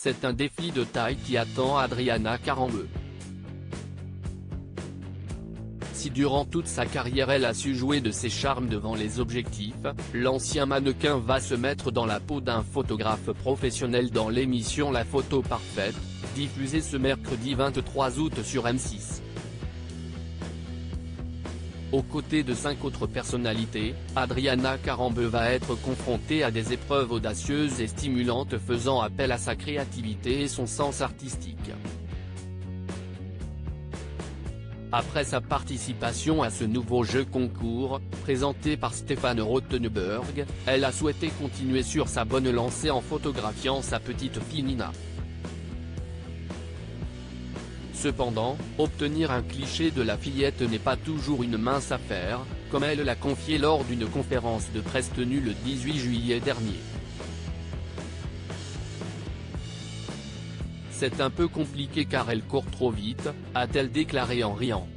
C'est un défi de taille qui attend Adriana Carambeu. Si durant toute sa carrière elle a su jouer de ses charmes devant les objectifs, l'ancien mannequin va se mettre dans la peau d'un photographe professionnel dans l'émission La Photo Parfaite, diffusée ce mercredi 23 août sur M6. Aux côtés de 5 autres personnalités, Adriana Carambeu va être confrontée à des épreuves audacieuses et stimulantes faisant appel à sa créativité et son sens artistique. Après sa participation à ce nouveau jeu concours, présenté par Stéphane Rothenberg, elle a souhaité continuer sur sa bonne lancée en photographiant sa petite fille Nina. Cependant, obtenir un cliché de la fillette n'est pas toujours une mince affaire, comme elle l'a confié lors d'une conférence de presse tenue le 18 juillet dernier. C'est un peu compliqué car elle court trop vite, a-t-elle déclaré en riant.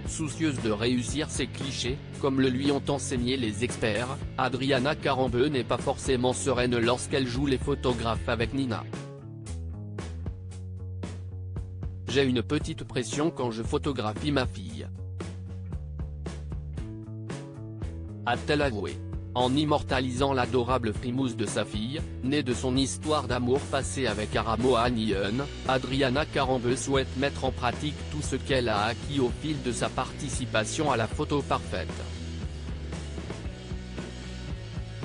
Soucieuse de réussir ses clichés, comme le lui ont enseigné les experts, Adriana Carambeu n'est pas forcément sereine lorsqu'elle joue les photographes avec Nina. J'ai une petite pression quand je photographie ma fille, a-t-elle avoué. En immortalisant l'adorable frimousse de sa fille, née de son histoire d'amour passée avec Aramoa Nyon, Adriana Carambeu souhaite mettre en pratique tout ce qu'elle a acquis au fil de sa participation à La Photo Parfaite.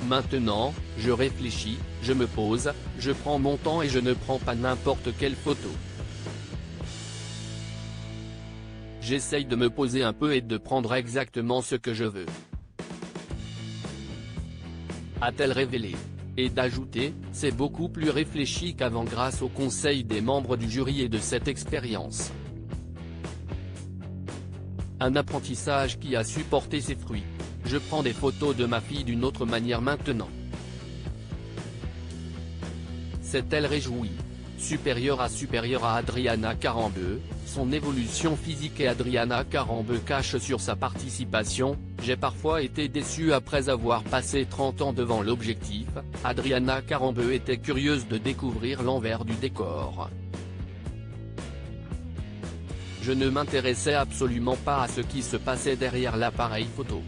Maintenant, je réfléchis, je me pose, je prends mon temps et je ne prends pas n'importe quelle photo. J'essaye de me poser un peu et de prendre exactement ce que je veux, a-t-elle révélé. Et d'ajouter, c'est beaucoup plus réfléchi qu'avant grâce au conseil des membres du jury et de cette expérience. Un apprentissage qui a su porter ses fruits. Je prends des photos de ma fille d'une autre manière maintenant. S'est-elle réjouie. Supérieure à Adriana Carambeu, son évolution physique et Adriana Carambeu cache sur sa participation, j'ai parfois été déçue après avoir passé 30 ans devant l'objectif, Adriana Carambeu était curieuse de découvrir l'envers du décor. Je ne m'intéressais absolument pas à ce qui se passait derrière l'appareil photo.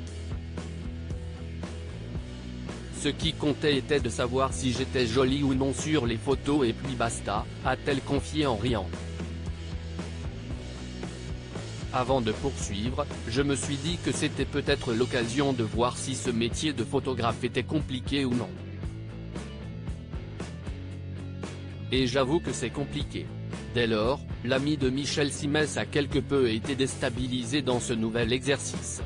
Ce qui comptait était de savoir si j'étais jolie ou non sur les photos et puis basta, a-t-elle confié en riant. Avant de poursuivre, je me suis dit que c'était peut-être l'occasion de voir si ce métier de photographe était compliqué ou non. Et j'avoue que c'est compliqué. Dès lors, l'ami de Michel Simès a quelque peu été déstabilisé dans ce nouvel exercice.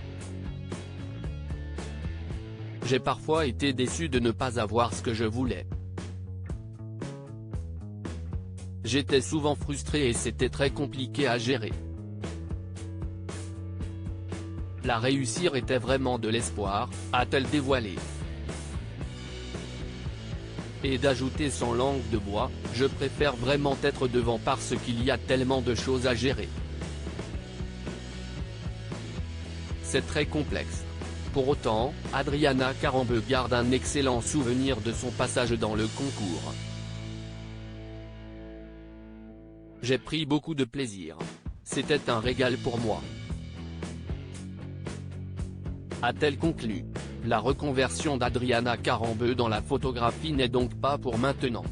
J'ai parfois été déçu de ne pas avoir ce que je voulais. J'étais souvent frustré et c'était très compliqué à gérer. La réussir était vraiment de l'espoir, a-t-elle dévoilé. Et d'ajouter sans langue de bois, je préfère vraiment être devant parce qu'il y a tellement de choses à gérer. C'est très complexe. Pour autant, Adriana Carambeu garde un excellent souvenir de son passage dans le concours. J'ai pris beaucoup de plaisir. C'était un régal pour moi, a-t-elle conclu. La reconversion d'Adriana Carambeu dans la photographie n'est donc pas pour maintenant.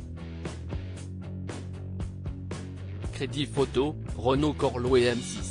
Crédit photo, Renaud Corlo et M6.